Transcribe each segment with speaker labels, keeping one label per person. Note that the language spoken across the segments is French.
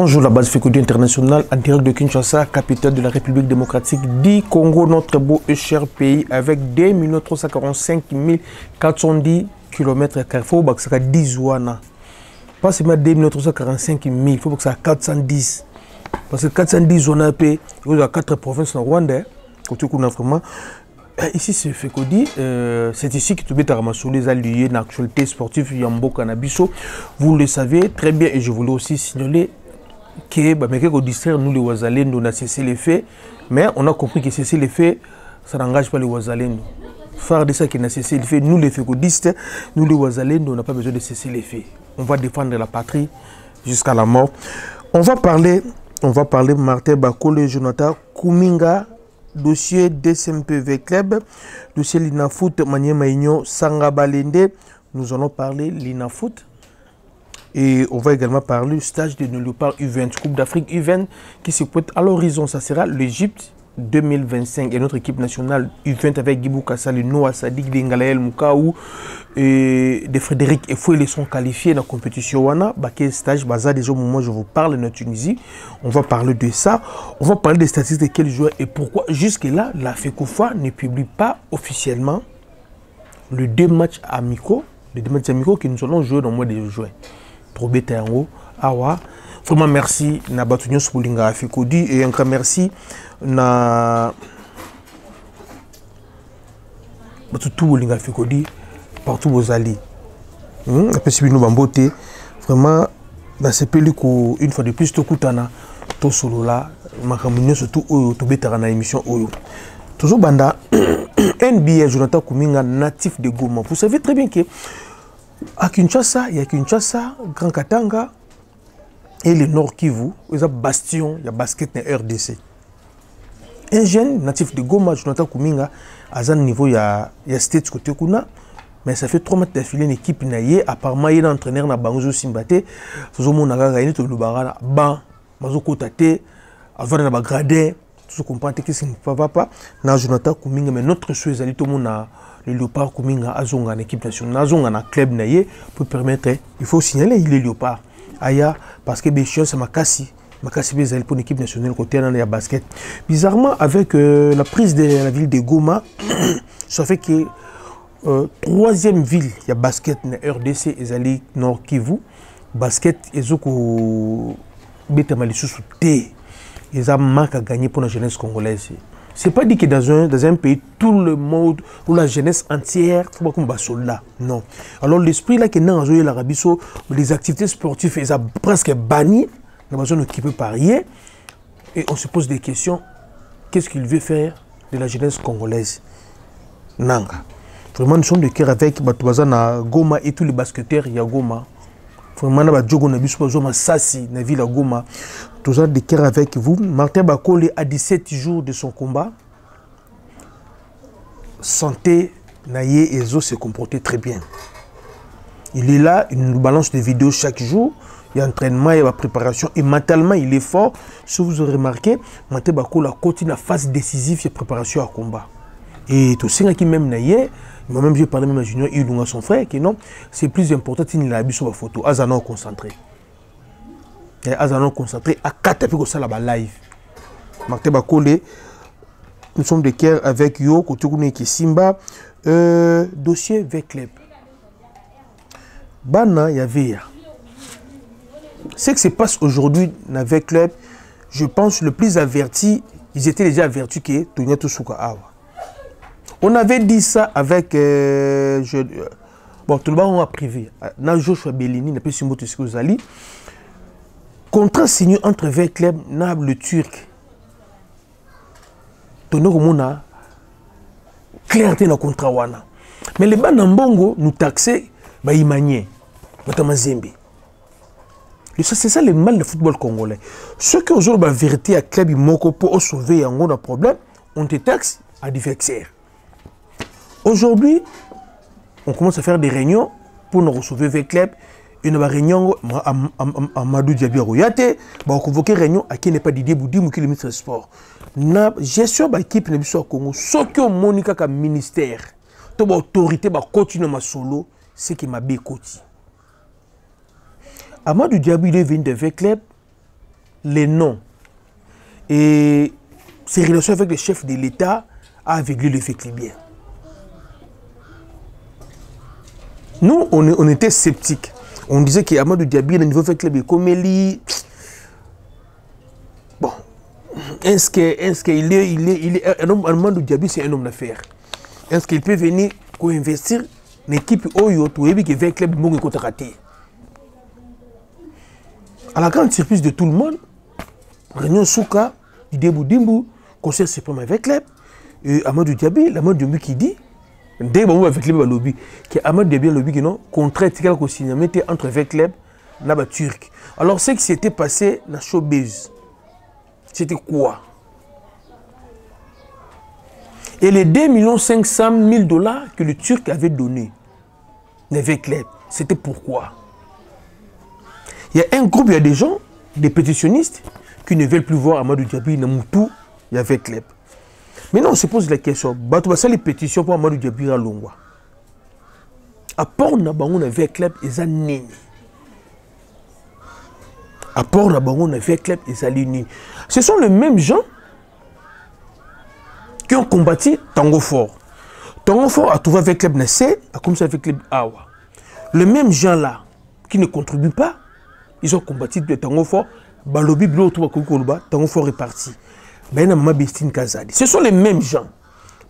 Speaker 1: Bonjour, la base Fécodi internationale en direct de Kinshasa, capitale de la République démocratique du Congo, notre beau et cher pays, avec 2 345 410 km. Il faut que ça soit 10 wana. Pas seulement 2 345 000, il faut que ça soit 410. Parce que 410 wana, il y a 4 provinces en Rwanda. Ici, c'est Fécodi. C'est ici que tu peux ramasser les alliés dans l'actualité sportive Yambo Canabiso. Vous le savez très bien et je voulais aussi signaler que distraire nous les Ouazalendo, on a cessé les faits, mais on a compris que cesser les faits, ça n'engage pas les Ouazalendo. Faire de ça qui n'a cessé les faits, nous les fécodistes, nous les Ouazalendo, on n'a pas besoin de cesser les faits. On va défendre la patrie jusqu'à la mort. On va parler Martin Bakole, Jonathan Kuminga, dossier DSMPV Club, dossier Linafoot, Manier Maignon, Sanga Balende. Nous allons parler Linafoot. Et on va également parler du stage de Léopard U20, Coupe d'Afrique U20 qui se pointe à l'horizon. Ça sera l'Égypte 2025 et notre équipe nationale U20 avec Guibou Kassali, Noah Sadik, Dengalael Moukaou et de Frédéric Efoué sont qualifiés dans la compétition. Wana, Baké stage, Baza, déjà au moment où je vous parle de Tunisie. On va parler de ça. On va parler des statistiques de quels joueurs et pourquoi jusque-là la FECOFA ne publie pas officiellement les deux matchs amicaux que nous allons jouer dans le mois de juin. Awa. Vraiment merci na Batunyo Soulinga Fécodi et un grand merci na Batutu Linga Fécodi partout vos alliés. Après si nous bambote vraiment dans ces pays une fois de plus to kutana to solo là makamunyo surtout oyo to betara na émission oyo. Toujours banda NBA Jonathan Kuminga natif de Goma. Vous savez très bien que à Kinshasa, il y a Kinshasa, Grand Katanga et le Nord Kivu, il y a bastion, il y a basket dans RDC. Un jeune natif de Goma, Jonathan Kuminga, à un niveau, il y a States côté Kuna, mais ça fait 3 matchs d'affilée une équipe naïe, apparemment il y a un entraîneur na Bangozo Simbate, Sozo Monaga Gaïni to Lubara, Ban, Mazo Kotate, avant na Bagradé, tout ce qu'on pense que ce n'est pas na Jonathan Kuminga, mais notre chose est tout le monde le Léopard Kuminga azonga en équipe nationale, azonga en club naïe pour permettre, il faut signaler il est Léopard. Aya parce que Béchion c'est Makassi Bézali pour l'équipe nationale côté dans le basket. Bizarrement avec la prise de la ville de Goma, ça fait que 3e ville il y a basket na RDC ezali Nord Kivu, basket ezoko betamali sous té. Ils ont manque à gagner pour la jeunesse congolaise. C'est pas dit que dans un pays, tout le monde, ou la jeunesse entière, faut pas qu'on bat soldat. Non. Alors l'esprit là qui est dans l'Arabie, les activités sportives, ils ont presque banni, ils ont besoin d'occuper par rien. Et on se pose des questions. Qu'est-ce qu'il veut faire de la jeunesse congolaise? Nanga. Vraiment, nous sommes de cœur avec Batouazana, Goma et tous les basketteurs, il y a Goma. Vraiment, nous avons Sassi, dans la ville de Goma. Toujours de cœur avec vous. Martin Bakole a 17 jours de son combat. Santé, Naye et Zo se comportaient très bien. Il est là, il nous balance des vidéos chaque jour. Il y a entraînement, il y a la préparation. Et mentalement, il est fort. Si vous aurez remarqué, Martin Bakole continue la phase décisive de préparation à combat. Et tout ce qui même Naye, moi-même j'ai parlé même à Junior, il a son frère, qui non, c'est plus important qu'il a vu sur la photo. Azano concentré. Azano concentré à 4 puis ça là-bas live. Martin Bakole, nous sommes de cœur avec Yo, Kotoukouné qui Simba, dossier V-Club. Bana, il y avait. Ce qui se passe aujourd'hui dans V-Club, je pense le plus averti, ils étaient déjà avertis que Tonya Tosuka Awa. On avait dit ça avec bon, tout le monde a privé. Na Joshua Bellini, n'a pas si moto Zali. Contrat signé entre V-Club et le Turc. Tono Romona clarté dans le contrat wana. Mais les bandes en bongo nous taxaient ba imanier, notamment Zembe. C'est ça le mal du football congolais. Ceux qui ont aujourd'hui la vérité à club moko pour sauver un gros problème, on te taxe à diversaire. Aujourd'hui, on commence à faire des réunions pour nous recevoir avec club. Une réunion à Madou Diaby Royate, on convoquer réunion à qui n'est pas Didier Boudi ou qui est le ministre des Sports. La gestion de l'équipe au Congo, ce qui est Monica comme ministère, toute autorité continue à solo, c'est qui m'a bécoti. Amadou Diaby est venu de V-Club, les noms et ses relations avec les chefs de l'État a aveuglé le fait bien. Nous, on était sceptiques. On disait qu'Amadou Diaby, à niveau fait club comme Eli, bon, est-ce qu'il est un homme, Amadou Diaby, c'est un homme d'affaires. Est-ce qu'il peut venir co-investir une équipe Oyo, tout et qui fait club Mongo Kotarati? À la grande surprise de tout le monde, Réunion Souka, Idebou Dimbu, conseil suprême avec club, et Amadou Diaby, l'Amadou Diaby qui dit, dès que avec le lobby, que Amadou Diaby lobby qui non, contrat qui signé entre avec club, là turc. Alors ce qui s'était passé dans showbiz, c'était quoi? Et les 2 500 000 $ que le Turc avait donné, avec club, c'était pourquoi? Il y a un groupe, il y a des gens, des pétitionnistes, qui ne veulent plus voir Amadou Diaby dans Moutou, il y avait club. Maintenant, on se pose la question, ça les pétitions pour Amadou Diaby à Longwa. À part on avait club et ça nini. À part on avait club et ça nini. Ce sont les mêmes gens qui ont combattu Tango Fort. Tango Fort a trouvé avec club Nassé, a commencé avec club Awa. Les mêmes gens là qui ne contribuent pas, ils ont combattu de Tango Fort. Balobi Bilo Tango Fort est parti. Ce sont les mêmes gens.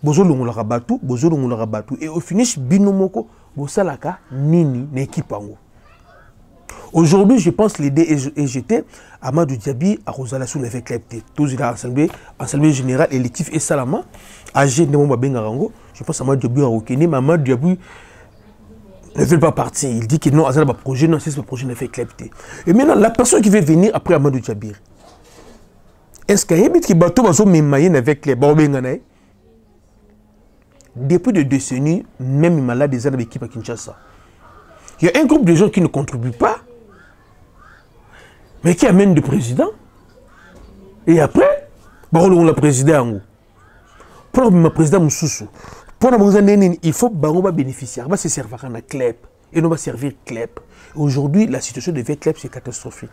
Speaker 1: Bozo Longola Rabatou, Bozo Longola Rabatou. Et au finish, Binomoko, Bosalaka, Nini, Nekipango. Aujourd'hui, je pense les DGT, Amadou Diaby, à Rosalassou, avec l'EPT. Tous ils ont assemblée générale, électif et Salama, AG Nemomba Bengarango. Je pense à Amadou Diaby à Rokene, mais Amadou Diaby ne veut pas partir. Il dit que non, c'est un projet, non, c'est un projet avec l'EPT. Et maintenant, la personne qui veut venir après Amadou Diaby, est-ce qu'il y a un qui bateau avec les Barbenganaï? Depuis des décennies, même il m'a là des années d'équipe à Kinshasa. Il y a un groupe de gens qui ne contribuent pas, mais qui amènent le président. Et après, le président. Pour le président Moussoussou, pour il faut que bénéficiaire, il va se servir à un club et non va servir club. Aujourd'hui, la situation de club c'est catastrophique.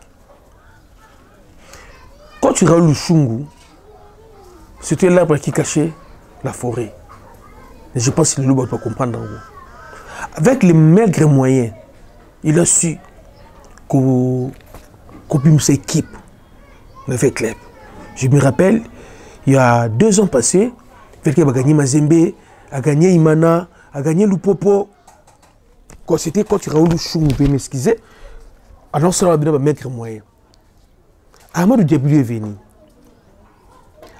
Speaker 1: Quand tu regardes le Chungu, c'était l'arbre qui cachait la forêt. Et je pense que le loup peut comprendre. Avec les maigres moyens, il a su copier ses équipes avec club. Je me rappelle, il y a 2 ans passés, quelqu'un a gagné Mazembe, a gagné Imana, a gagné Lupopo. C'était quand tu regardes le Chungu, je m'excuser. Alors ça va bien avec maigres moyens. Amadou Diaby est venu.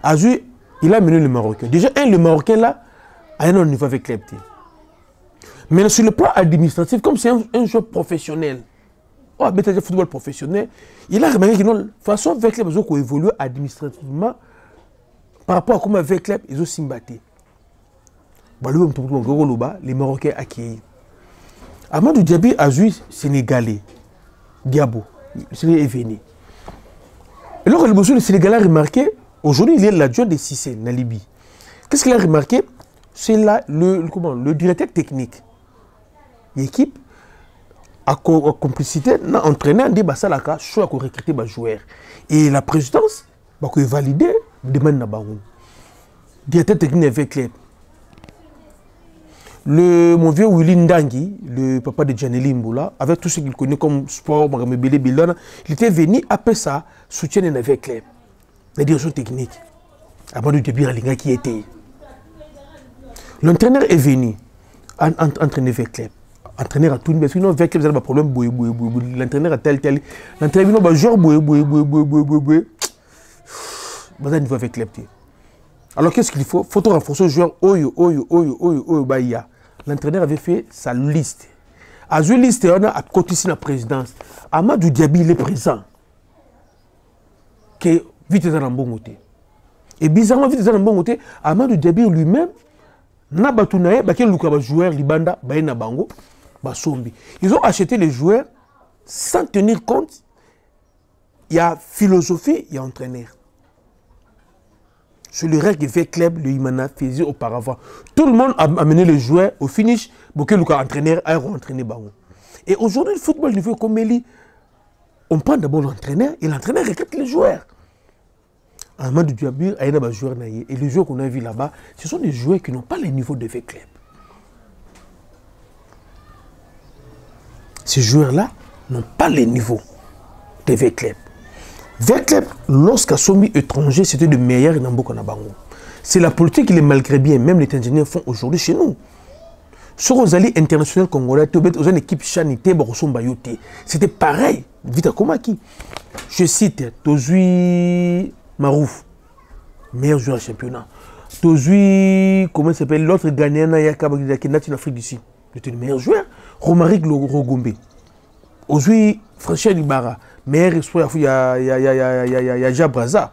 Speaker 1: Azui, il a mené le Marocain. Déjà, le Marocain là, a un niveau avec l'EPT. Mais sur le plan administratif, comme c'est un joueur professionnel, un football professionnel, il a remarqué que non, de façon avec les besoins qui évoluent administrativement par rapport à comment avec l'EPT, ils ont simbaté. Les Marocains accueillis. Amadou Diaby a joué Sénégalais. Diabo. Il est venu. Et alors, le Sénégalais a remarqué, aujourd'hui, il est l'adjoint de Cissé, en Libye. Qu'est-ce qu'il a remarqué? C'est là le directeur technique. L'équipe a complicité, n'a entraîné un débat salaka, soit qu'on recruter des joueurs. Et la présidence, va valider, demande à Baroun. Directeur technique avec les. Mon vieux Willy Ndangi, le papa de Janely Mboula, avec tout ce qu'il connaît comme sport, il était venu après ça, soutien avec la direction technique. Amadou Diaby qui était. L'entraîneur est venu entraîner avec club. L'entraîneur a tout mis, parce que avec club, vous avez un problème. L'entraîneur a tel. L'entraîneur a joueur. Vous avez un niveau avec club. Alors qu'est-ce qu'il faut? Il faut renforcer le joueur. L'entraîneur avait fait sa liste. À cette liste, on a cotisé la présidence. Amadou Diaby, il est présent. Que vite dans un bon côté. Et bizarrement, vite dans un bon côté, Amadou Diaby lui-même, n'a pas tout naé, quel joueur libanda, baïna bango, basombi. Ils ont acheté les joueurs sans tenir compte. Il y a philosophie, il y a entraîneur. C'est le rêve que fait club, le Imana faisait auparavant. Tout le monde a amené les joueurs au finish, pour que le entraîneur a entraîné bango. Et aujourd'hui, le football, il veut comme Eli. on prend d'abord l'entraîneur et l'entraîneur recrute les joueurs. Amadou Diaby, il y a des joueurs et les joueurs qu'on a vus là-bas, ce sont des joueurs qui n'ont pas le niveau de V-Club. Ces joueurs-là n'ont pas le niveau de V-Club. V-Club, lorsqu'Assombi étranger, c'était le meilleur dans Boko Nabango. C'est la politique qui les malgré bien, même les Tanzaniens font aujourd'hui chez nous. Sur les alliés internationaux congolais, aux une équipe chanité, c'était pareil. Vita Komaki. Je cite Tozui Marouf, meilleur joueur du championnat. Tozui, comment il s'appelle, l'autre Ghanéen qui est en Afrique du Sud. C'était le meilleur joueur. Romaric Rogombe. Ozui Franchel Ibarra, meilleur espoir, il y a Jabraza.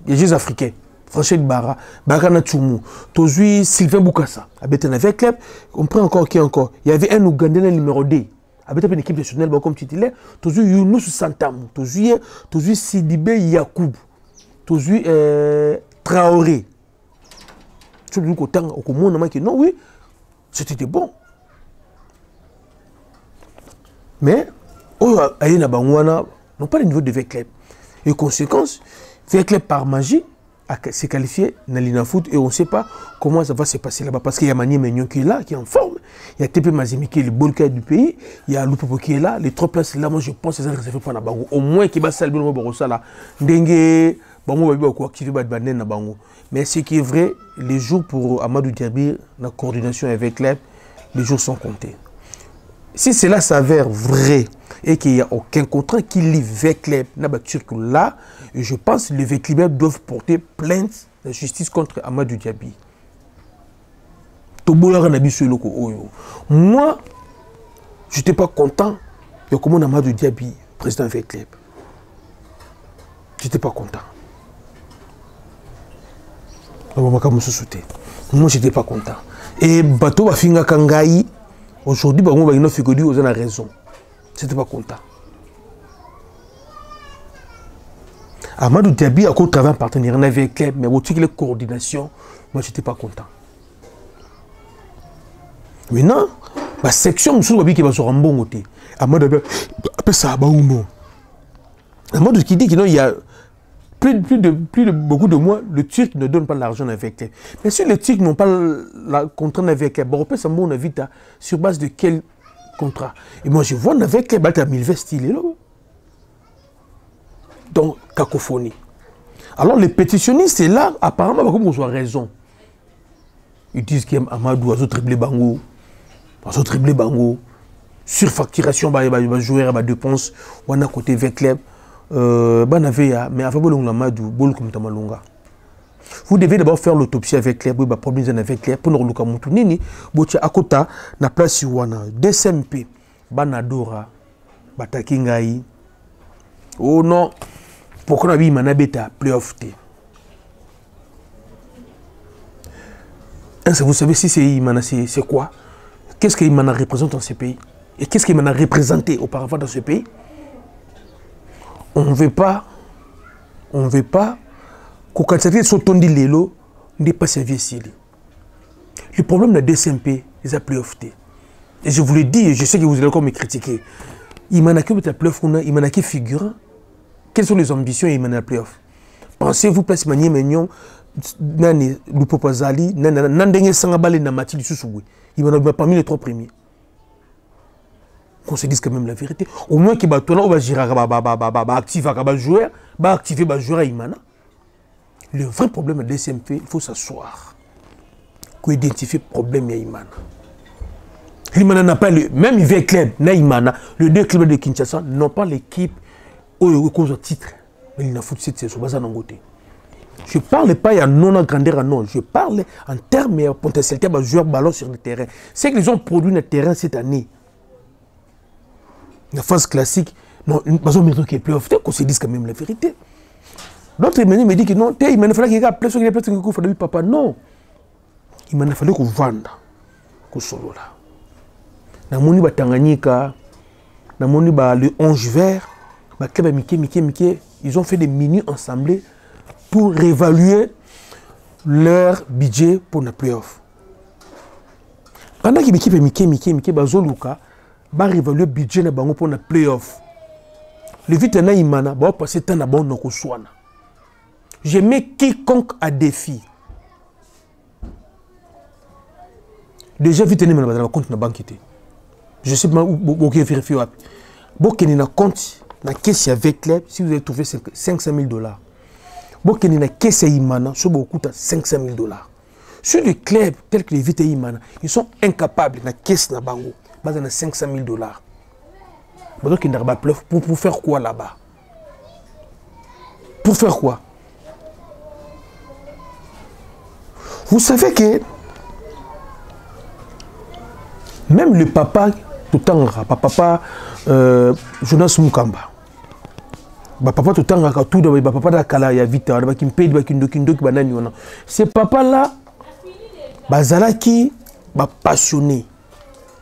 Speaker 1: Il y a des Africains. Franchel Ibarra, Bakana Tchoumou, Tozui Sylvain Boukassa. Avec un club, on prend encore qui encore. Il y avait un Ougandais numéro 2. Avec une équipe nationale comme titulaire. Tozui Younous Santam. Tozui Sidibé Yacoub. Tozui Traoré. Tout le monde qui non, oui, c'était bon. Mais, Aïna Bangwana n'ont pas le niveau de V-Club. Et conséquence, V-Club par magie s'est qualifié dans l'Inafoot et on ne sait pas comment ça va se passer là-bas. Parce qu'il y a Mani Megnon qui est là, qui est en forme. Il y a TP Mazimi qui est le bon cas du pays. Il y a Lupopo qui est là. Les 3 places là, moi je pense que c'est réservé pour Nabango. Au moins qu'il va saluer le Borossa là. Dengue, Bango va activer Badbanen Nabango. Mais ce qui est vrai, les jours pour Amadou Diaby, la coordination avec Club, les jours sont comptés. Si cela s'avère vrai et qu'il n'y a aucun contrat qui lie V-Club, là, je pense que les V-Clubs doivent porter plainte de justice contre Amadou Diaby. Moi, je n'étais pas content de comment Amadou Diaby, président V-Club. Je n'étais pas content. Moi, je n'étais pas content. Et Bato Bafinga Kangaï, aujourd'hui, on a raison. Je n'étais pas content. Amadou Diaby a travaillé en partenariat avec Club, mais au titre de coordination, moi, je n'étais pas content. Maintenant, la section qui va se rendre bon côté. Amadou Diaby, ça va ou Amadou qui dit qu'il y a beaucoup de mois, le Turc ne donne pas l'argent avec Club. Mais si les Turcs n'ont pas le contrat avec Club, on peut s'en vite sur base de quel contrat. Et moi, je vois avec Club, il y a 1000 vestis. Donc, cacophonie. Alors, les pétitionnistes, là, apparemment, comme on soit raison. Ils disent qu'Amadou a triplé Bango. Surfacturation, jouer à dépense, on a côté avec Club. Mais vous devez d'abord faire l'autopsie avec Club, avec Club, pour nous Moutounini, à côté, na place Wana, DSMP, Banadora, Batakingaï. Oh non, pourquoi on a mis Manabeta, playoff T. Vous savez si c'est Imana, c'est quoi? Qu'est-ce qu'Imana représente dans ce pays? Et qu'est-ce qu'Imana a représenté auparavant dans ce pays? On ne veut pas qu'au Katsati Sotondi Lelo n'est pas servi ici. Le problème de la DSMP, ils ont playoff. Et je vous le dis, je sais que vous allez encore me critiquer. Il m'a que le playoff, il m'a que figurant. Quelles sont les ambitions il m'a playoff? Pensez-vous place Manier Megnon, Nani, Lupopazali, Nandenge Sangabale Namati du Sousoui. Il m'a parmi les 3 premiers. Qu'on se dise quand même la vérité. Au moins qu'il va activer un joueur, va activer un joueur à Imana. Le vrai problème de DSMP, il faut s'asseoir. Qu'on identifie le problème à Imana. Imana n'a pas le même avec club, Imana, les 2 clubs de Kinshasa n'ont pas l'équipe au titre. Mais il n'a foutu cette saison. Je ne parle pas de non grandeur, non. Je parle en termes de potentialité de joueurs ballon sur le terrain. C'est qu'ils ont produit le terrain cette année. La phase classique, non, une maison qui est plus off, qu'on se dise quand même la vérité. L'autre me dit que non, il m'a fallu qu'il y ait un peu de papa. Non. Il m'a fallu qu'on vende. Qu'on solo là. Dans mon niveau Tanganyika, dans mon niveau le 11 vert, ils ont fait des menus ensemblés pour réévaluer leur budget pour le playoff. Pendant que l'équipe est Bazoluka, va réévaluer le budget pour le playoff. le vite na imana ba passer temps na bon noko swana. Je mets quiconque à défi. Déjà vite na ba compte na banque. Je sais pas où vérifier. Bokeni na compte na caisse avec club si vous avez trouvé 500 000 $. Bokeni na caisse imana so beaucoup à 500 000 $. Sur les clubs tels que les Vite Imana, ils sont incapables na caisse na bango, basé na 500 000 $. Donc ils n'ont pas pour faire quoi là-bas? Pour faire quoi? Vous savez que même le papa papa Jonas Mukamba, papa tout le papa d'Akala ya vite, ces papas là, bazalaki passionné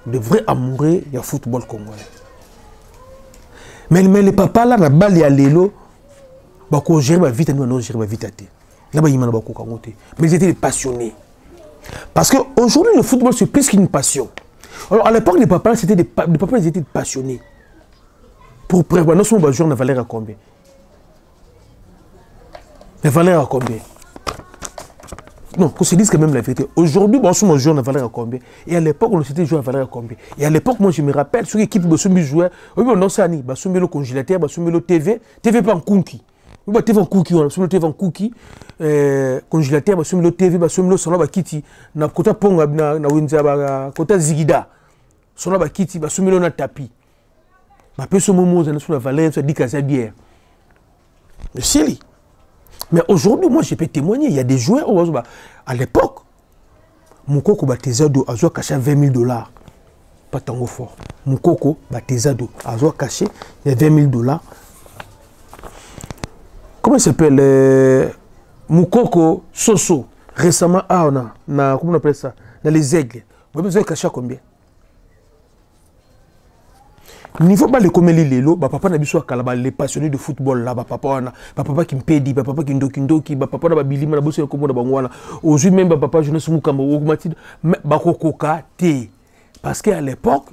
Speaker 1: de vrai amoureux du football congolais. Mais les papas là, na bali ya lelo, bako gérer vite, nous gérer vite à là bas yimana bako kangote. Mais ils étaient passionnés. Parce que aujourd'hui le football c'est plus qu'une passion. Alors à l'époque les papas c'était des papas ils étaient passionnés. Pour prévoir nos joueurs na valeur à combien? La valeur à combien? Non, qu'on se dise quand même la vérité. Aujourd'hui, bon, on joue à valeur à combien? Et à l'époque, on s'était joué à valeur à combien? Et à l'époque, moi, je me rappelle, sur l'équipe de Soumi jouait, oui, non, ça, ni, Soumi le congélateur, Soumi le TV, TV pas en cookie. Oui, TV en cookie, on a Soumi le TV en cookie, congélateur, Soumi le TV, Soumi le salon, Kiti, na kota ponga, na winza, kota zigida, salon, Kiti, Soumi le na tapis. Ma peu ce moment, on a sur la valeur, ça dit qu'à sa bière. Mais c'est mais aujourd'hui, moi, je peux témoigner. Il y a des joueurs, à l'époque, mon coco Batezado a caché 20 000 $. Pas tant fort. Mon coco Batezado a caché 20 000 $. Comment il s'appelle mon coco Soso, récemment, comment on appelle ça? Dans les aigles. Vous avez caché combien? Niveau bas les comélies lelo, papa n'a biso kalaba les passionnés de football là, papa qui me pédi, papa qui ndoki, papa na bilima na bosse comme na bangwana. Aujourd'hui même papa je ne suis mukamba augmenti bakokoka té. Parce qu'à l'époque,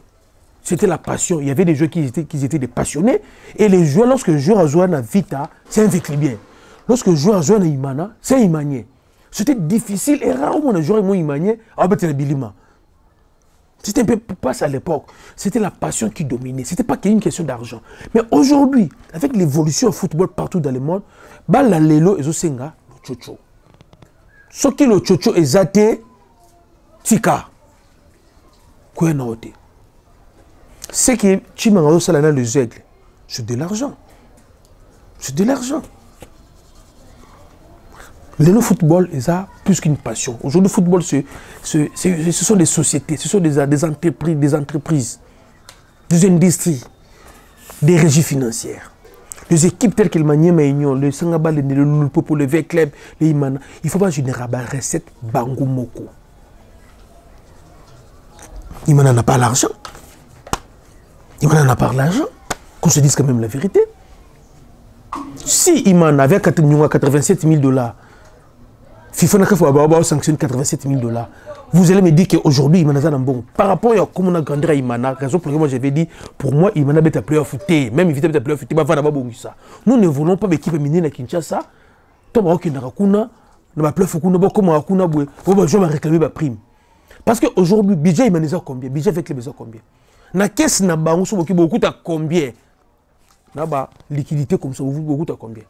Speaker 1: c'était la passion. Il y avait des joueurs qui étaient des passionnés et les joueurs lorsque le joueur a joué à Vita, c'est un Véclibien. Lorsque le joueur a joué à Imana, c'est un Imanien. C'était difficile et rarement le joueur est Imanien à battre la bilima. C'était un peu pas ça à l'époque. C'était la passion qui dominait. C'était pas qu'une question d'argent. Mais aujourd'hui, avec l'évolution du football partout dans le monde, la lelo et osenga le chocho. Ce qui le chocho est zaté, tika. Quoi n'autre? C'est que Chimangalo Salana les aigles, c'est de l'argent. C'est de l'argent. Le football est plus qu'une passion. Aujourd'hui, le football, ce sont des sociétés, ce sont des entreprises, des industries, des régies financières. Les équipes telles que le Maniema Union, le Sangaba, le Popo, le V-Club, les Imana, il ne faut pas générer la recette Bango Moko. Imana n'a pas l'argent. Imana n'a pas l'argent. Qu'on se dise quand même la vérité. Si Imana avait 87 000 $, FIFA n'a pas sanctionné 87 000 $. Vous allez me dire qu'aujourd'hui, Imana est bon. Par rapport à comment on a grandi à Imana, raison pour laquelle moi j'avais dit, pour moi, Imana est un player footé. Même il est un player footé, nous ne voulons pas l'équipe minière à Kinshasa. Parce qu'aujourd'hui, budget Imana est combien? Budget avec les besoins combien? Na caisse na bango so beaucoup à combien? Na ba liquidité comme ça, vous beaucoup à combien?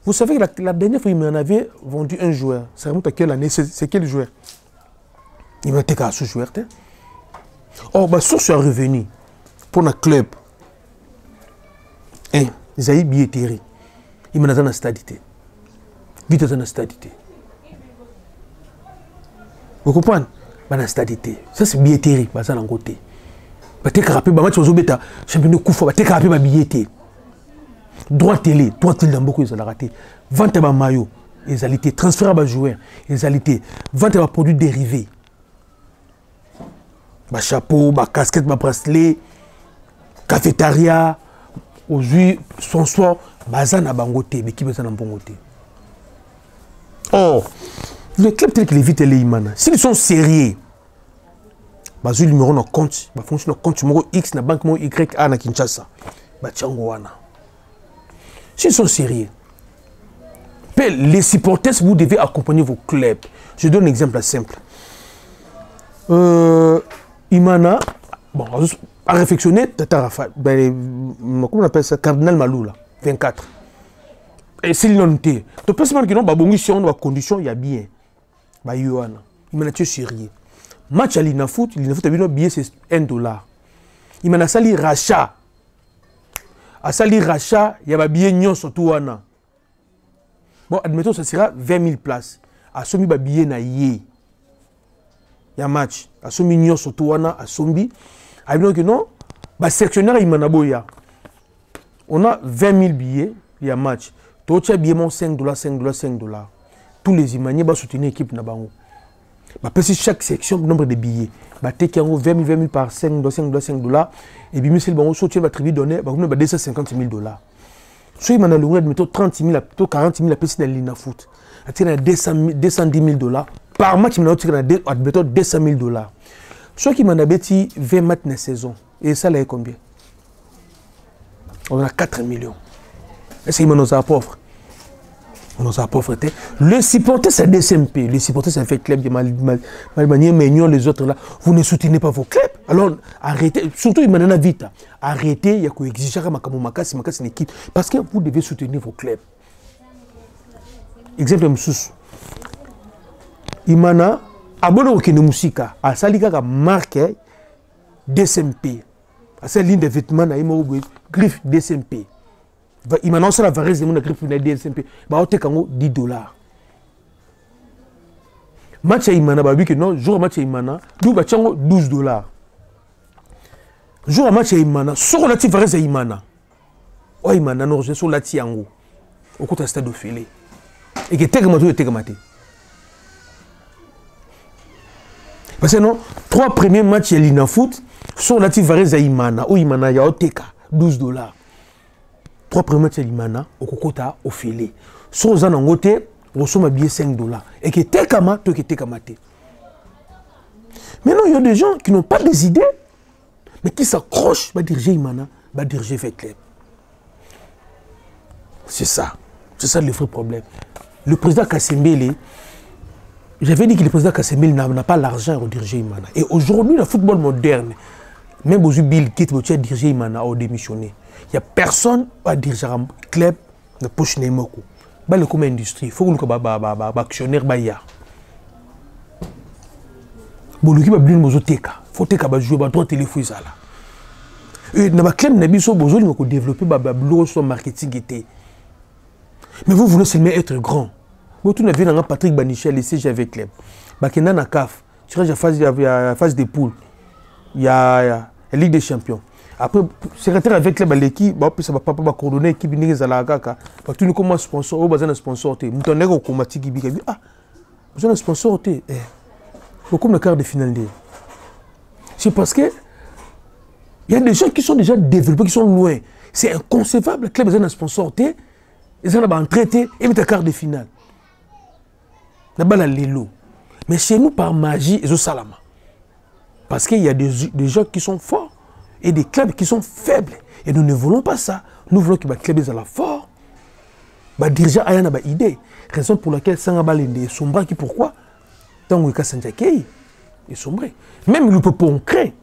Speaker 1: Vous savez que la dernière fois, il m'en avait vendu un joueur. Ça remonte à quelle année? C'est quel joueur? Il m'a été à ce joueur. Oh, bah, sur ce revenu, pour un club, ils ont billetterie. Il m'a dit dans stadité. Vite dans stadité. Vous comprenez? Dans la stadité. Ça, c'est billetterie. Bah, ça, dans le côté. Bah, t'es capable, bah, tu vas jouer champion de Koufa, bah, t'es capable, bah, billetterie. Droit télé dans beaucoup ils ont raté. Vente à maillot, ils ont été transfert à joueurs, ils ont été vente à produits dérivés. Bah chapeau, bah casquette, bah bracelet, cafétéria, aujourd'hui son soir, bah ça n'a bangoté, mais qui veut ça n'a bangoté. Oh, les clubs tels que les Vite et les Imana, s'ils sont sérieux, bah le numéro de compte, bah fonction compte numéro X na banque Y à na Kinshasa, bah tiango wana. S'ils sont sérieux, les supporters, vous devez accompagner vos clubs. Je donne un exemple simple. Imana, bon, à réflexionner, comment on appelle ça, Cardinal Malou, là, 24. Et c'est l'inonité. Tu peux se dire que non, si on a condition, il y a bien. Imana, tu es sérieux. Match à l'Inafoot, l'Inafoot a billet, c'est $1. Imana sali rachat. À sali rachat, il y a billet nyon surtout. Bon, admettons, ça sera 20 000 places. À Sombi, billet na yé. Il y a match. À Sombi, nyon surtout. À Sombi. À que non, sectionnaire, il m'en a boya. On a 20 000 billets, il y a match. Tu as billet, $5, $5. Tous les imaniers vont soutenir l'équipe. Si chaque section, nombre de billets. Tu as 20 000 par $5. Et puis, si tu vas tribuner, donner $250 000. Si tu as 30 000, 40 000 dans l'Inafoot, tu as $210 000 par match, tu as $200 000. Ceux qui m'ont dit 20 matchs dans la saison, et ça, là, combien? On a 4 millions. Est-ce qu'ils nous a pauvres? On nous a pauvres. Le supporter, c'est DSMP. Le supporter, c'est un fait club. Les autres là, vous ne soutenez pas vos clubs. Alors, arrêtez. Surtout, il m'en a vite. Arrêtez. Il y a qu'à exiger à Makamomaka, c'est une équipe. Parce que vous devez soutenir vos clubs. Exemple, Moussous. Imana, abonné au Kene Moussika, à Salika marque DSMP. À cette ligne de vêtements, il y a une griffe DSMP. Il m'a annoncé la varese de mon griffe de DSMP. Il y a $10. Match à Imana, jour match à Imana, $12. Jour à match à Imana, sur la varese à Imana. Oh, Imana, non, je suis sur la Tiango. Au côté du stade de Félé. Et que Tegamate. Parce que non, 3 premiers matchs à l'Inafoot sont relatifs à Imana. Où Imana, il y a $12. 3 premiers matchs à l'Imana, au Kokota, au Félé. Sont aux Anangote, au somme billet $5. Et que Tekama, toi qui Tekamate. Maintenant, il y a des gens qui n'ont pas des idées, mais qui s'accrochent à diriger Imana, à diriger Fekle. C'est ça. C'est ça le vrai problème. Le président Kassembele, j'avais dit que le président Kassembele n'a pas l'argent à diriger Imana. Et aujourd'hui, le football moderne, même aux Bill Gates, qui a dirigé Imana, a démissionné. Il n'y a personne à diriger un club de poche Neymoko. Il y a comme industrie. Il faut que les actionnaires soient bon, l'équipe a bien besoin de teka. Il faut que jouer droit téléphone ça là. Et dans le club, il y a besoin de développer le marketing. Mais vous voulez seulement être grand. Vous avez vu Patrick Banichel, le CGV Club. Il y a CAF, tu as la phase des poules. Il y a la Ligue des Champions. Après, secrétaire avec l'équipe, ça va pas coordonner l'équipe. Tu nous commences sponsor, vous avez un sponsor. Vous avez un automatique qui dit ah, vous avez un sponsor. Vous comme le quart de finale. C'est parce que il y a des gens qui sont déjà développés, qui sont loin. C'est inconcevable. Le club a un sponsor. Ils ont un traité et un quart de finale. Mais chez nous, par magie, ils ont salama. Parce qu'il y a des gens qui sont forts et des clubs qui sont faibles. Et nous ne voulons pas ça. Nous voulons que les clubs soient forts. Les dirigeants aient une idée. Raison pour laquelle Sangabal est sombre. Pourquoi? Tant que Sanjakei est sombre. Même le peuple concret.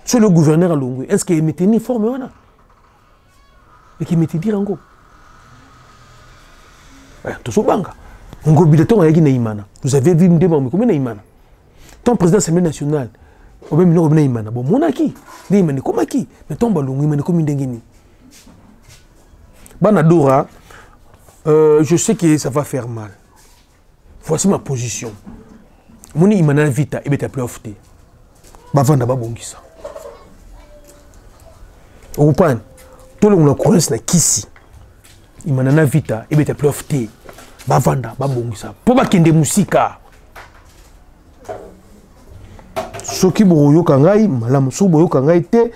Speaker 1: Sur le gouverneur à Longwe, est-ce qu'il met une forme? Et qu'il met dire en gros. Tout ce banga. On gobilaton avec Neymana. Vous avez vu me demander combien Neymana. Ton président de l'Assemblée nationale, au même nom Neymana. Bon, mon acquis. Neymana, comme acquis. Mais ton ballon, Neymana, comme une Banadora, je sais que ça va faire mal. Voici ma position. Mon Neymana vita, et bien, tu as plus offert. Bavanda, babongisa. Vous comprenez? Tout le monde connaît ce qui il m'a nana vita et bien tu as plus offert. Bavanda, babongisa. Pour pas qu'il y ait des musiques. Ce qui boyo kangai, malam, so boyo kangai te,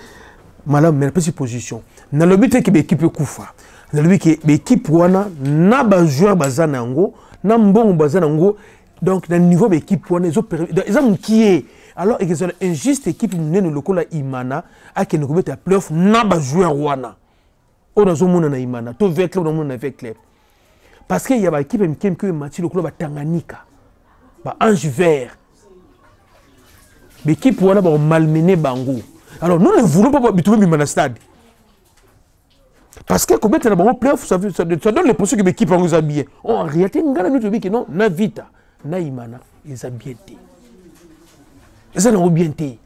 Speaker 1: malam, mais pas position. Dans le but que l'équipe koufa. Dans le but que l'équipe wana na ba joueur bazana ngo, na mbongo bazana ngo. Donc dans le niveau de l'équipe wana ils ont qui est alors ils ont injuste équipe ne le kola imana a que nous mettre à playoff na ba joueur wana. On a zomona na imana. To avec club, on a avec club. Parce qu'il y a une équipe qui est match le club à Tanganyika. Ba Ange Vert. L'équipe où on a malmené Bango. Alors nous ne voulons pas trouver Mimana Stade. Parce que quand on a un playoff, ça donne l'impression que l'équipe nous a bien. En réalité, on a dit que non, na vita, na imana, ils ont bien été. Ils ont bien été.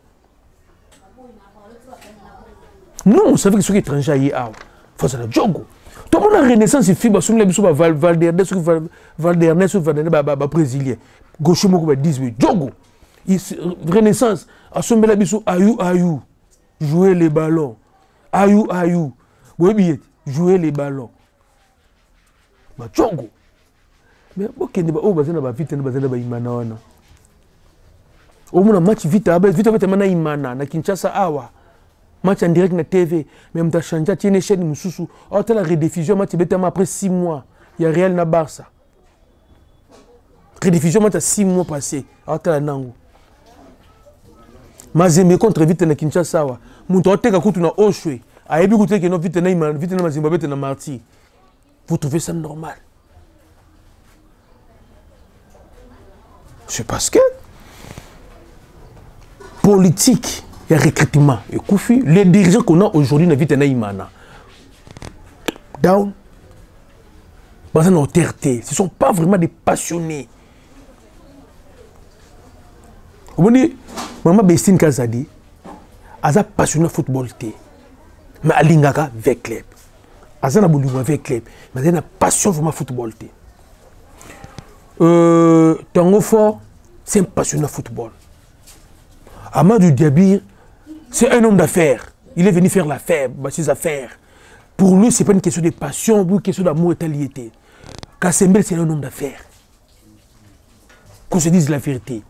Speaker 1: Nous, on savait que ceux qui étrangers y a, faut ça le jogo. Tout le monde a renaissance, il fait, sur les bisous, Valderne, brésilien. Gauche, moi, 18, jogo. Renaissance, à son bel bisou, ayou, jouer les ballons. Ayou. Oui, jouer les ballons. Bah, jogo. Mais ok, on va faire vite, on va faire imana. Au moins, match vite, vite, mana imana, na Kinshasa awa. Match en direct na TV, même ta chanja, tu es chaîne mususu. Oh, tu as la rediffusion, match bêtement après 6 mois. Il y a Real na Barça. Rediffusion, match à 6 mois passé. Oh, tu as la nango. Mazembe contre vite na Kinshasa awa. Mouto te ka kutu na Oshwe. Ayebi kutu ke no vite na imana, vite na Mazembe bête na Marti. Vous trouvez ça normal? C'est parce que politique, il y a recrutement. Et Koufi, les dirigeants qu'on a aujourd'hui na vite na imana. Down. Basé dans terreté. Ce ne sont pas vraiment des passionnés. Vous voyez, Maman Bestine Kazadi, elle est passionnée de football. Mais elle est avec club. Elle est avec club. Mais elle a une passion vraiment football. Tango Fort, c'est un passionné de football. Amadou Diabir, c'est un homme d'affaires. Il est venu faire l'affaire, ses affaires. Pour lui, ce n'est pas une question de passion, une question d'amour et d'alliété. Kassembel, c'est un homme d'affaires. Qu'on se dise la vérité.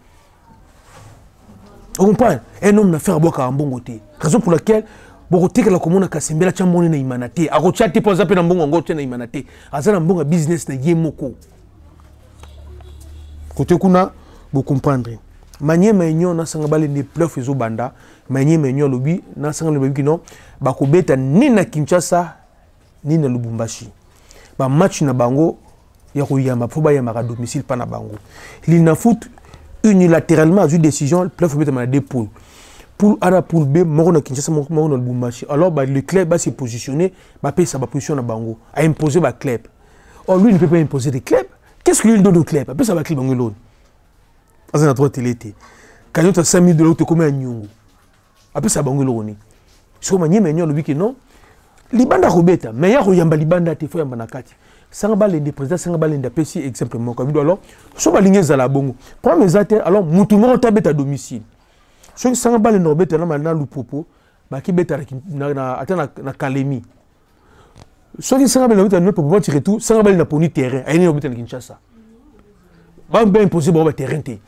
Speaker 1: On comprend? Un homme d'affaires à boire un bon côté. Raison pour laquelle, Bogoté que la commune a Kassembel a tchamboné na imanate. A rochate pour zapper dans bon angote na imanate. A zan bon business na yemoko. Côté kuna, vous comprendre. Manier maignon na sangabale ne pleuf ezo banda. Manier maignon lobi na sangabale lobi kino. Bako beta ni na Kinshasa ni na Lubumbashi. Ba match na bango ya koyamba faut ba yamba domicile pas na bango. Il na foot unilatéralement une décision pleuf beta na deux poules. Pour ara poule B moko na Kinshasa moko na Lubumbashi. Alors ba le club va se positionner, ba payer sa position na bango, a imposer ba club. Or lui ne peut pas imposer des clubs. Qu'est-ce que lui donne au club? Après ça va club bango. Parce que notre télé quand tu as 5 000 $, tu comme un nyongo. Après ça bango loni. So manier menyo lobi que non. Libanda robeta, mais ya royamba libanda te fo yamba na kati. Sanga balende président sanga balende pesi exemplement comme alors so balinge za la bongo. Prends mes ater alors mutu mo tabeta domicile. So sanga balende robeta na malina lupopo, ba ki beta na Kalemi. So ki sanga balende robeta no popo ti retour, sanga balende poni terrain, ayini robeta na Kinshasa. Ba ben impossible ba terrain te.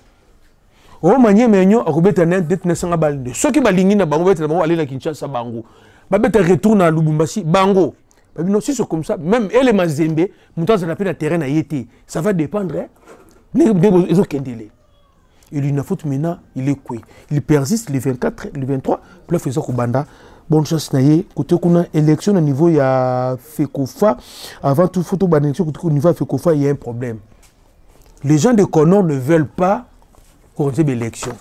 Speaker 1: O manier menyo robeta na det na sanga balende. So ki balingi na bango beta na bango aller na Kinshasa bango. Babeta retourne à Lubumbashi, bango. Non, si c'est comme ça, même les Mazembe, montant ça l'appelle à terrain à Yété, ça va dépendre. Il y a faute maintenant, il est quoi? Il persiste les 24, les 23, puis il fait Banda. Bonne chance, Naye. Côté qu'on a élection au niveau, il y a Fekofa. Avant tout, photo d'élection, au niveau de Fekofa, il y a un problème. Les gens de Konon ne veulent pas qu'on ait l'élection.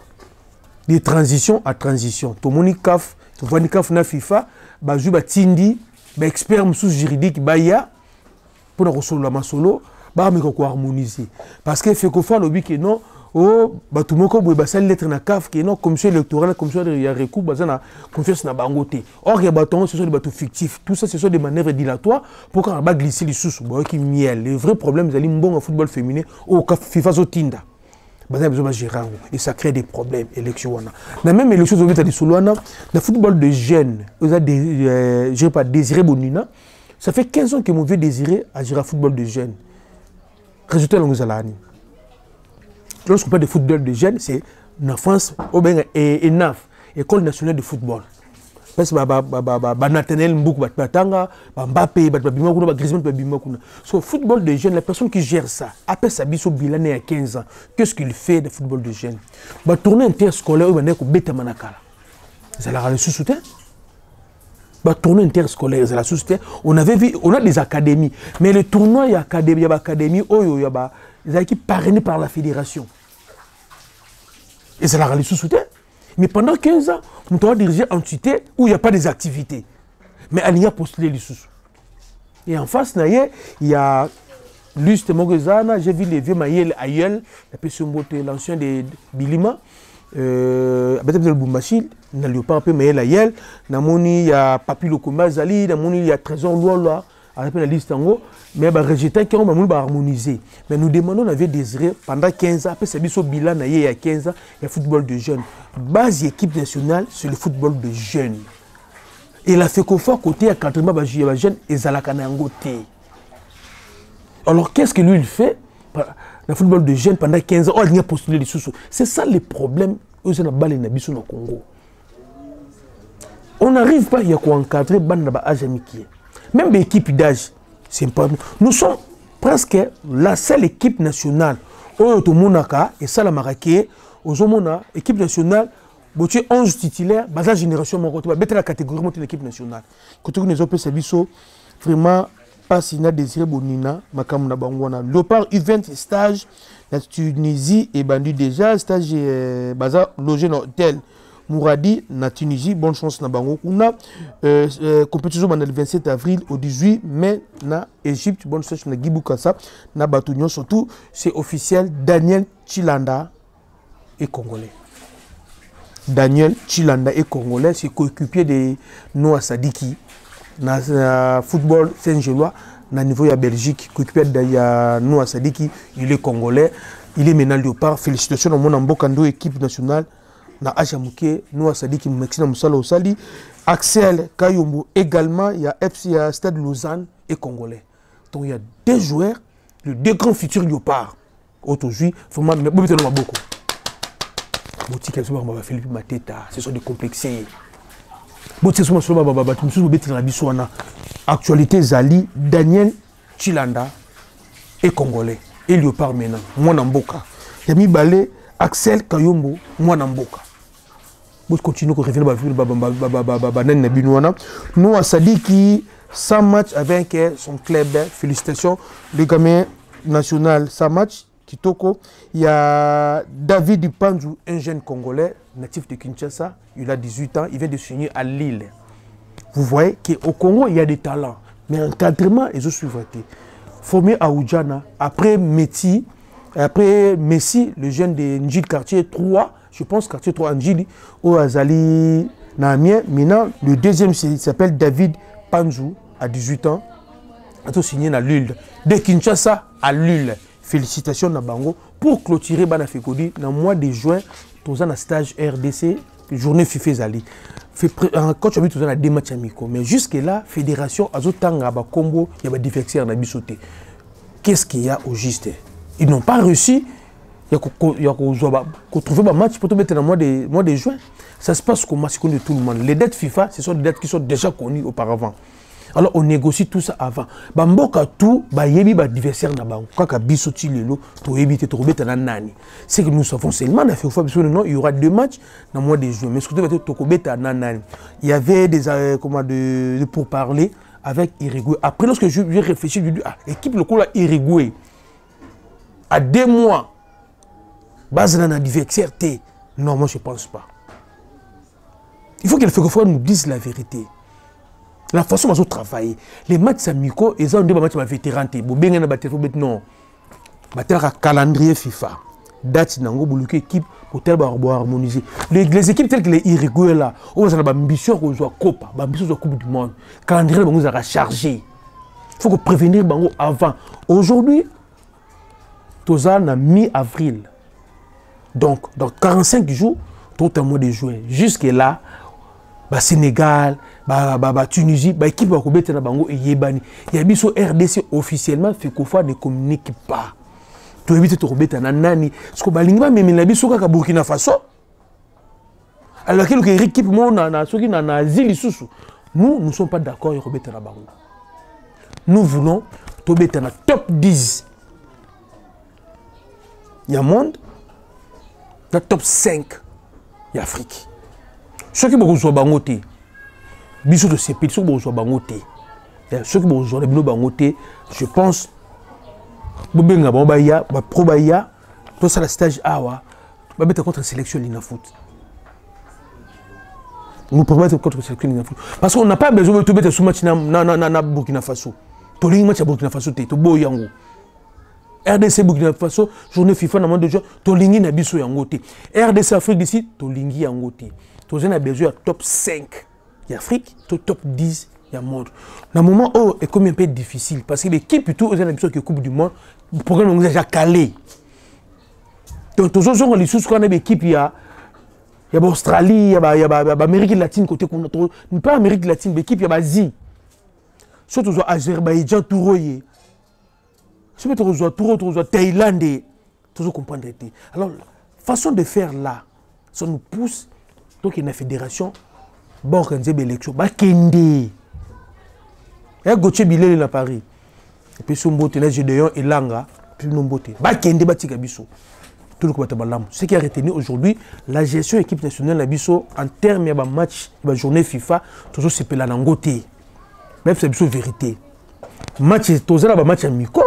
Speaker 1: De transition à transition. Tout le monde CAF, tout le monde CAF na FIFA. Bazou batindi ba expert msous juridique baya pour na rosolo la masolo ba me ko harmoniser parce que fait ko fa lobi que non oh batu moko boy ba sal lettre na CAF que non commission électorale commission il y a recours bazana confiance na bangoté or ya baton ce sont des bateaux fictifs tout ça ce sont des manœuvres dilatoires pour qu'on ba glisser les sous boy qui miel le vrai problème c'est limbon en football féminin au FIFA zotinda. Et ça crée des problèmes, élection. La même élection, vous avez dit, le football de jeunes, vous avez je pas désiré Bonina. Ça fait 15 ans que mon vieux désiré agir à football de jeunes. Résultat, nous allons. Lorsqu'on parle de football de jeunes, c'est en France, et NAF, École nationale de football. Parce que Nathaniel Mboukou, Mbappé, Griezmann, so football de jeunes, la personne qui gère ça, après sa biso bilan à 15 ans, qu'est-ce qu'il fait de football de jeunes? Tourner interscolaire, il va bêta manakala. Ça l'a reçu soutien. Bah, tournoi interscolaire, c'est la société. On avait vu, on a des académies. Mais le tournoi, il y a académie, il y a des équipes parrainées par la fédération. Et c'est la réalité sous-soutien. Mais pendant 15 ans, on doit diriger une entité où il n'y a pas des activités. Mais il y a postulé les sous. Et en face, il y a Luste Mogezana, j'ai vu les vieux Maïel Ayel, l'ancien de Bilima. Peut-être le Boumachi, il n'y a pas un peu Maïel Ayel. Il y a Papi Lokoma Zali, il y a Trésor Loa, avec la liste en haut. Mais il y a des résultats qui ont harmonisé. Mais nous demandons, on avait désiré pendant 15 ans, après c'est au bilan, il y a 15 ans, il y a le football de jeunes. Base équipe nationale, c'est le football de jeunes. Et la fait qu'au fort côté, à 80 jeunes, et Zalakana Ngote. Alors qu'est-ce que lui il fait? Le football de jeunes pendant 15 ans, il y a postulé les sous. C'est ça le problème au Congo. On n'arrive pas à encadrer les même l'équipe d'âge. Nous sommes presque la seule équipe nationale. Et ça, la Maraké, équipe nationale, 11 titulaires, la génération, la catégorie de l'équipe nationale. Quand on a vraiment pas si na désiré bonina makamuna bangwana Léopard U20 stage la Tunisie et bandu déjà stage baza logé dans hôtel Mouradi na Tunisie, bonne chance na bango kuna compétition le 27 avril au 18 mai na Égypte, bonne chance na Gibukasa na Batunion, surtout c'est officiel. Daniel Chilanda est congolais. Daniel Chilanda est congolais, c'est coéquipier de Noah Sadiki na football Saint-Gélois na niveau de Belgique, coéquipier de Noah Sadiki, il est congolais, il est maintenant Léopard. Félicitations à mon ambokando équipe nationale na Ajamuke Noah Sadiki Maxina Moussala Osali. Axel Kayombo également, il y a FC Stade Lausanne et congolais. Donc il y a deux joueurs, les deux grands futurs Léopard. Aujourd'hui, vraiment beaucoup. Philippe Mateta, ce sont des complexés. Actualité Zali, Daniel Chilanda est congolais. Et Léopard maintenant, moi Namboka. Yami Balé, Axel Kayombo, moi Namboka. Vous continuez à revenir. Nous, à Sadiki, 100 matchs avec son club. Félicitations, le gamin national, 100 matchs. Kitoko, il y a David Panzou, un jeune congolais, natif de Kinshasa, il a 18 ans, il vient de signer à Lille. Vous voyez qu'au Congo, il y a des talents, mais encadrement, ils ont suivi. Formé à Oudjana, après Messi, le jeune de Njil quartier 3, je pense quartier 3 Njili, au Azali Namien. Maintenant, le deuxième, il s'appelle David Panzou, à 18 ans, il a signé à Lille. De Kinshasa à Lille. Félicitations Nabango pour clôturer Banafekodi dans le mois de juin, tous en stage RDC, journée FIFA Zali. Quand tu as vu tous en des matchs amicaux, mais jusque-là, fédération, Azotanga, Combo, il y a des divertissements dans Bissoté. Qu'est-ce qu'il y a au juste? Ils n'ont pas réussi. Il y a trouver un match pour te mettre dans le mois de juin. Ça se passe comme de tout le monde. Les dettes FIFA, ce sont des dettes qui sont déjà connues auparavant. Alors on négocie tout ça avant. Bamboka tout, yebi adversaire na bango. Quand bisoti lelo, to éviter to robeta na nani. C'est que nous savons seulement na fait non, il y aura 2 matchs dans le mois de juin. Mais ce que tu vas to kobeta na nani. Il y avait des de pour parler avec Irigwe. Après lorsque j'ai réfléchi, je dis équipe le coup là Irigwe. À 2 mois base na adversaire T. Non, moi je pense pas. Il faut que le FECOFOA nous dise la vérité. La façon dont on travaille, les matchs amicaux, ils ont des matchs vétérans. Non. Un calendrier FIFA. Date nango buluki équipe pour tel harmoniser. Les équipes telles que les Irigué là, on a l'ambition qu'on soit Copa, l'ambition soit Coupe du Monde. Calendrier nous a chargé. Il faut prévenir bango avant. Aujourd'hui, tout ça na mi-avril. Donc dans 45 jours, tout un mois de juin. Jusque là. Sénégal, Tunisie, équipe va combattre na bango et yebani. Yabiso RDC officiellement fait qu'au ne communique pas. Tu évites de combattre na nani. Ce que balingba même la biso ka Burkina Faso. Alors que l'équipe mo na soki na asile susu. Nous ne sommes pas d'accord avec combattre na bango. Nous voulons tomber dans la top 10. Il y a monde, la top 5, il y a Afrique. Ce qui est beaucoup de bangoté, biso de ces petits bourgeois bangoté. Ceux qui bourgeois les bangoté, je pense bobenga baya, ba pro baya, tout ça la stage awa, ba mettre contre sélection l'ina foot. Nous promettons contre sélection l'ina foot. Parce qu'on n'a pas besoin de tout mettre sous match na Burkina Faso. To ling match à Burkina Faso te to boyango. RDC Burkina Faso, journée FIFA na moins de jours, to lingi na biso yango te. RDC Afrique d'ici, to lingi yango te. To zena besoin top 5. Il y a Afrique, top 10, il y a monde. Dans le moment où c'est comme un peu difficile, parce que l'équipe plutôt, ils ont l'impression que la Coupe du Monde, le programme est déjà calé. Donc, tous les jours, les sous qu'on a l'équipe, il y a l'Australie, il y a l'Amérique latine, côté qu'on a pas Amérique latine, l'équipe, il y a l'Asie. Surtout l'Azerbaïdjan, Touroye. Surtout le Thaïlande, toujours comprendre. Alors, la façon de faire là, ça nous pousse, donc il y a une fédération. Bon, quand j'ai l'élection, bah kende. Et Gauthier Bilel à Paris. Et puis son beauté, là Gédéon et Langa, puis non beauté. Bah kende, bah tikabiso. Tout le monde a ce qui a retenu aujourd'hui, la gestion de l'équipe nationale la biso en termes de match, de journée FIFA, toujours c'est la nangoté. Même c'est la vérité. Match, tous les matchs amicaux,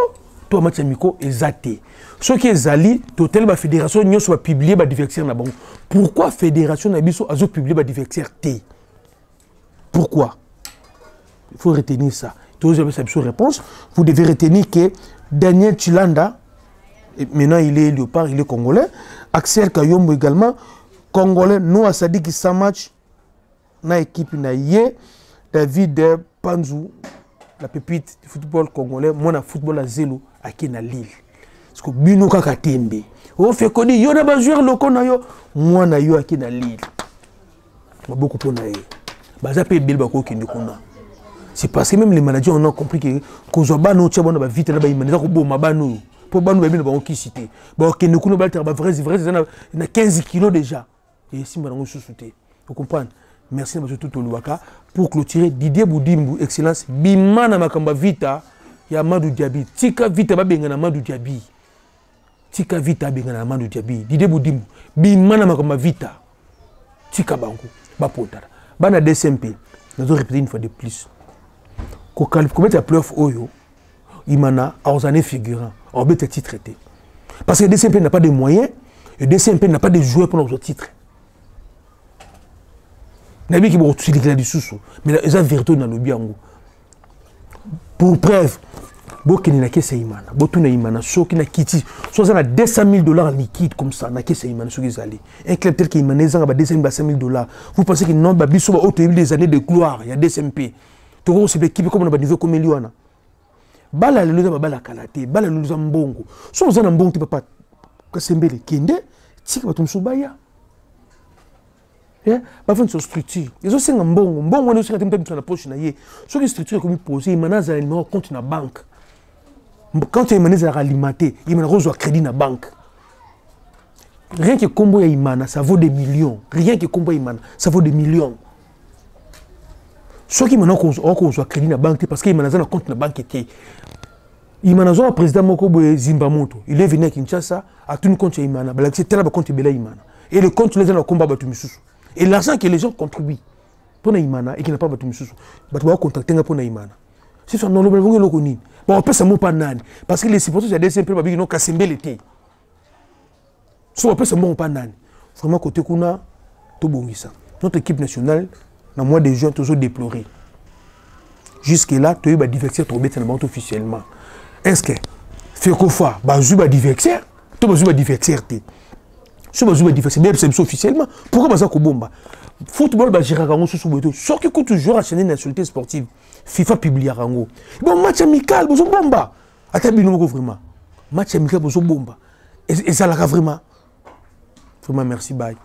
Speaker 1: tout match amicaux est zaté. Ce qui est zali, toute la fédération n'y soit publié ba divertir na bon. Pourquoi fédération na biso a publié ba divertir T? Pourquoi? Il faut retenir ça. Vous avez cette réponse. Vous devez retenir que Daniel Chilanda, maintenant il est léopard, il est congolais. Axel Kayombo également, congolais. Noah Sadik Samach, na équipe naïe. David Panzou, la pépite du football congolais. Moi, na football à zélo, à qui na Lille. Parce que Bino Kakatembe. On fait qu'on dit, yo na ba joueur loko na yo. Moi na yo à qui na Lille. Beaucoup pour naïe. C'est parce que même les managers ont compris que Kozobano Tchabano va vite là-bas, ils ont Mabano. Pour Bano, ils ont qui cité. Bon, que nous connaissons pas il y a 15 kilos déjà. Et si nous sous-souté. Vous comprenez? Merci à tout le Waka pour clôturer Didier Boudimbu, excellence. Bimana Makamba Vita, il y a Madou Diaby. Tika Vita Babengana Madou Diaby. Tika Vita Bengana Madou Diaby. Didier Boudimbu, Bimana Makamba Vita. Tika Bango, Bapotara. Bana DCMP, nous allons répéter une fois de plus. Quand on met la playoff Oyo, il y a aux années figurants, on peut être traité. Parce que le DCMP n'a pas de moyens, et le DCMP n'a pas de joueurs pour nos titres. Il y a des gens qui ont des sous, mais ils ont vérité dans le biango. Pour preuve, Bokini n'a qu'à Imana, Botuna Imana, Soki n'a quitté, soit on a $200 000 liquides comme ça, n'a qu'à Imana, ce qu'ils allaient. Un club tel qu'il Imana, ils ont $200 000. Vous pensez qu'il n'a pas des années de gloire, il y a des SMP. Tout le monde, c'est l'équipe comme on a niveau comme Eliana. Bala le nous bala kalate, bala le nous ambongo. So on a un bon type papa, Kasembele, Kende, Tika Batum Subaya. Bah faire une structure. Ils ont c'est un bon, on est aussi dans la poche na ye. So une structure comme posé, Imana a un compte na banque. Quand tu es alimenté, il m'a reçu un crédit dans la banque. Rien que combo ya Imana, ça vaut des millions. Rien que combo ya Imana, ça vaut des millions. Ce qui m'a reçu un crédit dans la banque, parce qu'il m'a un compte dans la banque. Il m'a un président Mokobo Zimbamoto. Il est venu à Kinshasa, à tout le compte ya Imana. C'est tel compte Bela Imana. Et le compte les gens ont combat Batumisusu. Et l'argent que les gens contribuent pour Imana et qui n'a pas Batumisusu, ils vont contacter pour Imana. Si c'est non, le bon lokoni. Bon, on peut ça pas nan parce que les supporters de DCMP ils n'ont qu'à s'embêter l'été. Si on peut ça pas nan. Vraiment côté kuna tout bongisa. Notre équipe nationale, dans moins des gens toujours déploré. Jusque là, tu as divertir trop bête officiellement. Est-ce que fait qu'on fa bazuba divertir, tu bazuba divertir té. Si bazuba divertir, mais c'est officiellement. Pourquoi baza ko bomba? Football ba jira kango sous boto. Sauf que quand toujours à chaîne nationalité sportive. FIFA publie à Rango. Bon, match amical, vous bomba. Attends, vraiment. Match amical, vous bomba. Et ça l'a vraiment. Vraiment, merci, bye.